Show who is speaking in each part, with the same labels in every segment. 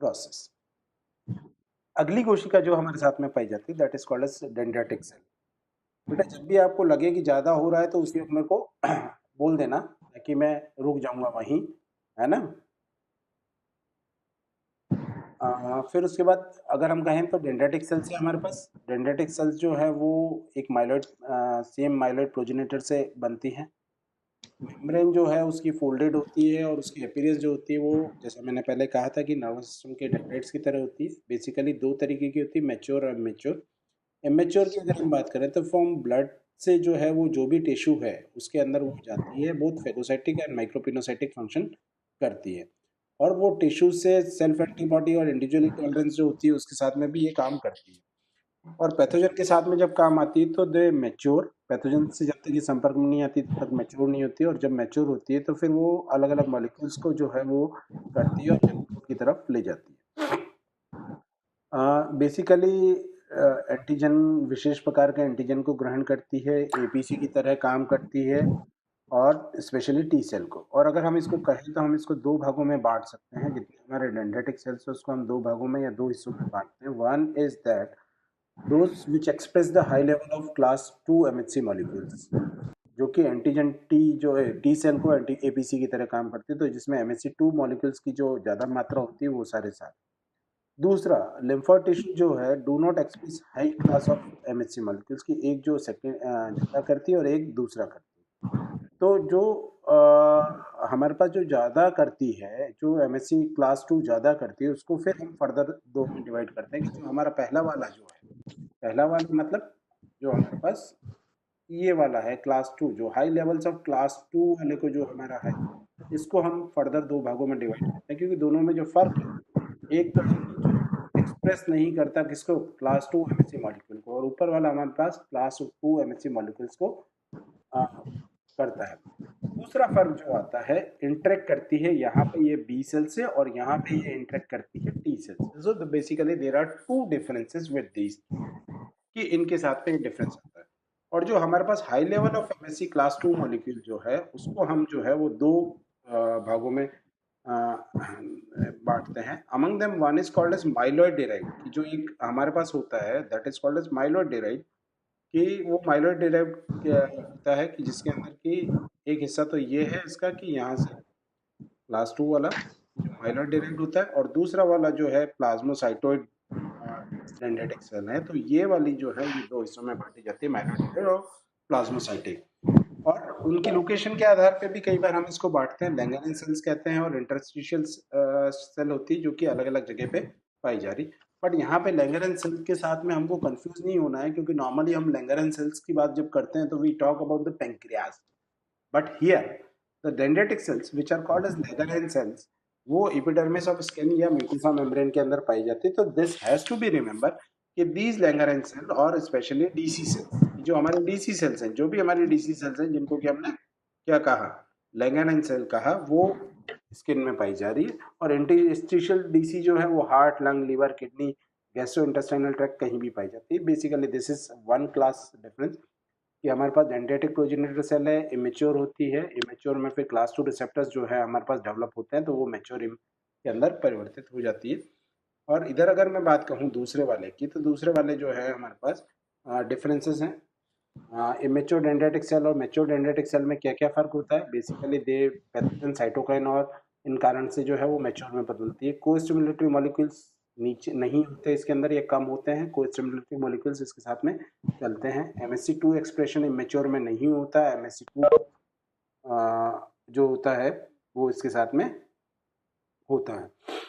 Speaker 1: Process. अगली कोशिका जो हमारे साथ में पाई जाती है that is called as dendritic cell. बेटा जब भी आपको लगे कि ज़्यादा हो रहा है तो उसी वक्त मेरे को बोल देना कि मैं रुक जाऊंगा वहीं, है ना। फिर उसके बाद अगर हम कहें तो डेंड्राइटिक सेल्स है हमारे पास। डेंड्राइटिक सेल्स जो है वो एक माइलॉइड सेम माइलॉइड प्रोजेनेटर से बनती हैं। मेम्ब्रेन जो है उसकी फोल्डेड होती है और उसकी अपीयरेंस जो होती है वो जैसा मैंने पहले कहा था कि नर्वस सिस्टम के डेंड्राइट्स की तरह होती है। बेसिकली दो तरीके की होती है, मैच्योर और इमेच्योर। इमेच्योर की अगर हम बात करें तो फ्रॉम ब्लड से जो है वो जो भी टिश्यू है उसके अंदर वो जाती है, बोथ फेगोसाइटिक एंड माइक्रोपिनोसाइटिक फंक्शन करती है। और वो टिश्यू से सेल्फ एंटीबॉडी और इंडिविजुअल टॉलरेंस जो होती है उसके साथ में भी ये काम करती है। और पैथोजन के साथ में जब काम आती है तो दे मैच्योर। पैथोजन से जब तक ये संपर्क में नहीं आती तब तक मैच्योर नहीं होती, और जब मैच्योर होती है तो फिर वो अलग अलग मॉलिक्यूल्स को जो है वो करती है और नेक्रोज की तरफ ले जाती है। बेसिकली एंटीजन विशेष प्रकार के एंटीजन को ग्रहण करती है, एपीसी की तरह काम करती है, और स्पेशली टी सेल को। और अगर हम इसको कहें तो हम इसको दो भागों में बांट सकते हैं। जितने हमारे डेंड्राइटिक सेल्स है उसको हम दो भागों में या दो हिस्सों में बांटते हैं। One is that those which express the high level of class 2 MHC molecules, जो कि एंटीजन टी जो है टी सेल को एंटी एपीसी की तरह काम करते हैं, तो जिसमें MHC 2 मॉलिक्यूल्स की जो ज़्यादा मात्रा होती है वो सारे साथ। दूसरा लिम्फोइड टिश्यू जो है do not express high class of MHC molecules की, एक जो सेकेंड ज़्यादा करती है और एक दूसरा करती है। तो जो हमारे पास जो ज़्यादा करती है, जो MHC क्लास 2 ज़्यादा करती है, उसको फिर हम फर्दर दो में डिवाइड करते हैं कि जो हमारा पहला वाला जो है, पहला वाला मतलब जो हमारे पास ये वाला है क्लास 2, जो हाई लेवल्स ऑफ क्लास 2 वाले को जो हमारा है, इसको हम फर्दर दो भागों में डिवाइड करते हैं, क्योंकि दोनों में जो फर्क है, एक तो है कि जो एक्सप्रेस नहीं करता किसको, क्लास 2 MHC मॉलिक्यूल को, और ऊपर वाला हमारे पास क्लास 2 MHC मॉलिक्यूल्स को करता है। दूसरा फर्क जो आता है, इंटरेक्ट करती है यहाँ पे ये बी सेल से और यहाँ पे ये इंटरेक्ट करती है टी सेल से। So basically there are two differences with these, कि इनके साथ में डिफरेंस आता है। और जो हमारे पास high level of MSc class 2 molecule जो है उसको हम जो है वो दो भागों में बांटते हैं। Among them one is called as myeloid derived, कि जो एक हमारे पास होता है that is called as myeloid derived, कि वो माइलॉइड डिराइव्ड क्या होता है कि जिसके अंदर की एक हिस्सा तो ये है इसका कि यहाँ से क्लास 2 वाला जो माइलॉइड डिराइव्ड होता है, और दूसरा वाला जो है प्लाज्मोसाइटोइड डेंड्राइटिक सेल है। तो ये वाली जो है ये दो हिस्सों में बांटी जाती है, माइलोइड और प्लाज्मोसाइटिक। और उनकी लोकेशन के आधार पे भी कई बार हम इसको बांटते हैं, लैंगरहैंस सेल्स कहते हैं और इंटरस्टिशियल सेल होती है जो कि अलग अलग जगह पे पाई जा रही। बट यहाँ पे लैंगरहैंस सेल के साथ में हमको कंफ्यूज नहीं होना है, क्योंकि नॉर्मली हम लैंगरहैंस सेल्स की बात जब करते हैं तो we talk about the pancreas, but here the dendritic cells which are called as Langerhans cells वो एपिडर्मिस ऑफ स्किन या म्यूकोसा मेम्ब्रेन के अंदर पाई जाती है। तो this has to be remember कि दीज लैंगरहैंस सेल और स्पेशली डीसी सेल्स, जो हमारे डीसी सेल्स हैं, जो भी हमारी डीसी सेल्स हैं जिनको कि हमने क्या कहा, लैंगरहैंस सेल कहा, वो स्किन में पाई जा रही है। और इंटरस्टिशियल डीसी जो है वो heart, lung, liver, kidney, gastrointestinal tract कहीं भी पाई जाती है। Basically this is one class difference, कि हमारे पास डेंड्राइटिक प्रोजेनिटर सेल है, इमेच्योर होती है, इमेच्योर में फिर क्लास 2 रिसेप्टर्स जो है हमारे पास डेवलप होते हैं, तो वो मैच्योर के अंदर परिवर्तित हो जाती है। और इधर अगर मैं बात कहूँ दूसरे वाले की, तो दूसरे वाले जो है हमारे पास डिफरेंसेस हैं। इमेच्योर डेंड्राइटिक सेल और मैच्योर डेंड्राइटिक सेल में क्या क्या फर्क होता है। बेसिकली दे पैथोजन साइटोकाइन और इन कारण से जो है वो मैच्योर में बदलती है। को स्टिमुलेटरी मॉलिक्यूल्स नीचे नहीं होते इसके अंदर, ये कम होते हैं। को स्टिमुलेटरी मॉलिक्यूल्स इसके साथ में चलते हैं। MSC2 एक्सप्रेशन इमेच्योर में नहीं होता है। MSC2 जो होता है वो इसके साथ में होता है।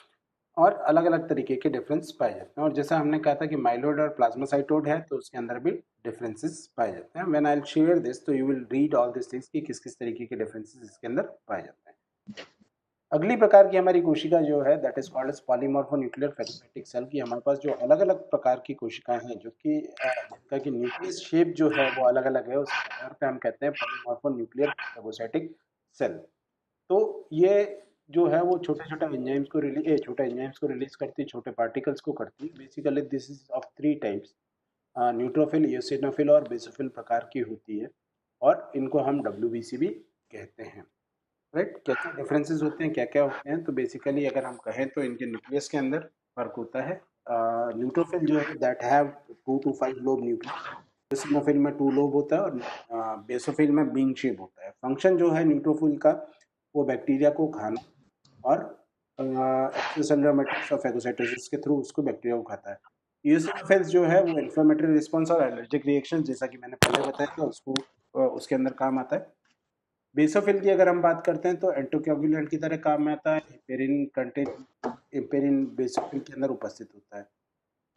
Speaker 1: और अलग अलग तरीके के डिफरेंस पाए जाते हैं। और जैसा हमने कहा था कि माइलोइड और प्लाज्मासाइटोइड है तो उसके अंदर भी डिफरेंसेस पाए जाते हैं। When I will share this तो you will read all this things कि किस किस तरीके के डिफरेंसेस इसके अंदर पाए जाते हैं। अगली प्रकार की हमारी कोशिका जो है that is called as polymorphonuclear phagocytic cell, की हमारे पास जो अलग अलग प्रकार की कोशिकाएं हैं जो कि जिनका की न्यूक्लियस शेप जो है वो अलग अलग है, उसके आधार पे हम कहते हैं पॉलीमॉर्फोन्यूक्लियर फैगोसाइटिक सेल। तो ये जो है वो छोटे एंजाइम्स को रिलीज करती है, छोटे पार्टिकल्स को करती है। Basically this is of three types, neutrophil, eosinophil और बेसोफिल प्रकार की होती है, और इनको हम WBC भी कहते हैं। राइट। क्या क्या डिफरेंसेस होते हैं, क्या क्या होते हैं, तो बेसिकली अगर हम कहें तो इनके न्यूक्लियस के अंदर फर्क होता है। न्यूट्रोफिल जो है that have 2 to 5 lobe nucleus. eosinophil में 2 लोब होता है और बेसोफिल में बिंग शेप होता है। फंक्शन जो है न्यूट्रोफिल का वो बैक्टीरिया को खाना और एक्स्ट्रासेलुलर मैट्रिक्स और फेगोसाइटोसिस के थ्रू उसको बैक्टीरिया को खाता है। eosinophils जो है वो इन्फ्लेमेटरी रिस्पॉन्स और एलर्जिक रिएक्शन जैसा कि मैंने पहले बताया था उसको उसके अंदर काम आता है। बेसोफिल की अगर हम बात करते हैं तो एंटीकोगुलेंट की तरह काम में आता है। हेपेरिन कंटेंट हेपेरिन बेसोफिल के अंदर उपस्थित होता है।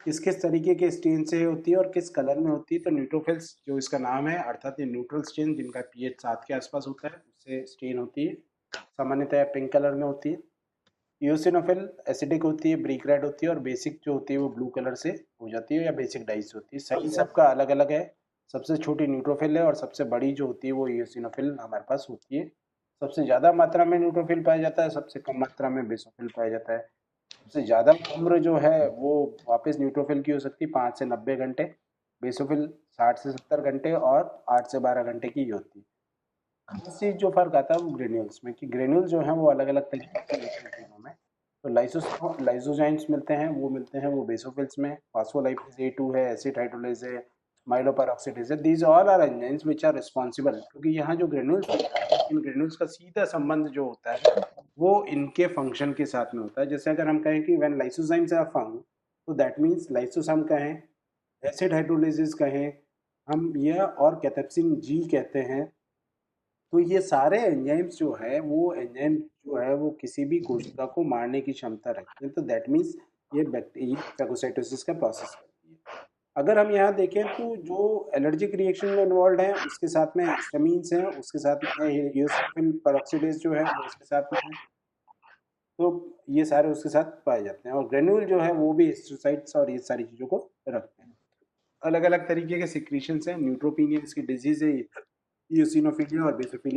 Speaker 1: किस किस तरीके के स्टेन से होती है और किस कलर में होती है, तो न्यूट्रोफिल्स जो इसका नाम है अर्थात ये न्यूट्रल स्टेन जिनका पीएच 7 के आसपास होता है उससे स्टेन होती है। सामान्यतः पिंक कलर में होती है। यूसिनोफिल एसिडिक होती है, ब्रिक रेड होती है और बेसिक जो होती है वो ब्लू कलर से हो जाती है या बेसिक डाइस होती है। सही सबका अलग अलग है। सबसे छोटी न्यूट्रोफिल है और सबसे बड़ी जो होती है वो यूसिनोफिल हमारे पास होती है। सबसे ज़्यादा मात्रा में न्यूट्रोफिल पाया जाता है, सबसे कम मात्रा में बेसोफिल पाया जाता है। सबसे ज़्यादा उम्र जो है वो वापस न्यूट्रोफिल की हो सकती है 5 से 90 घंटे। बेसोफिल 60 से 70 घंटे और 8 से 12 घंटे की होती है। खास चीज़ जो फ़र्क आता है वो ग्रेन्यूल्स में कि ग्रेन्यूल जो हैं वो अलग अलग तरीके के होते हैं तीनों में। तो लाइसोजाइम्स मिलते हैं वो बेसोफिल्स में। फॉस्फोलाइपेज A2 है, एसिड हाइड्रोलेज है, माइलोपेरोक्सीडेज है। These all are enzymes which are responsible, क्योंकि यहाँ जो ग्रेन्यूल्स होता है इन ग्रेन्यूल्स का सीधा संबंध जो होता है वो इनके फंक्शन के साथ में होता है। जैसे अगर हम कहें कि व्हेन लाइसोजाइम्स आर फाउंड, तो दैट मीन्स लाइसोसोम कहें, एसिड हाइड्रोलेजेस कहें हम, या और कैथेप्सिन जी कहते हैं। तो ये सारे एंजाइम्स जो है वो एंजाइम जो है वो किसी भी कोशिका को मारने की क्षमता रखते हैं। तो दैट मीन्स ये बैक्टीरिया फेगोसाइटोसिस का प्रोसेस करती है। अगर हम यहाँ देखें तो जो एलर्जिक रिएक्शन में इन्वॉल्व है उसके साथ में हिस्टामीन्स हैं, उसके साथ में यूसिन पेरोक्सीडेज जो है वो इसके साथ में है। तो ये सारे उसके साथ पाए जाते हैं और ग्रेन्यूल जो है वो भी हिस्टोसाइट्स और ये सारी चीज़ों को रखते हैं। अलग अलग तरीके के सिक्रीशंस हैं। न्यूट्रोपिनिया इसकी डिजीज है, यूसिनोफिलिया और बेसोफिलिया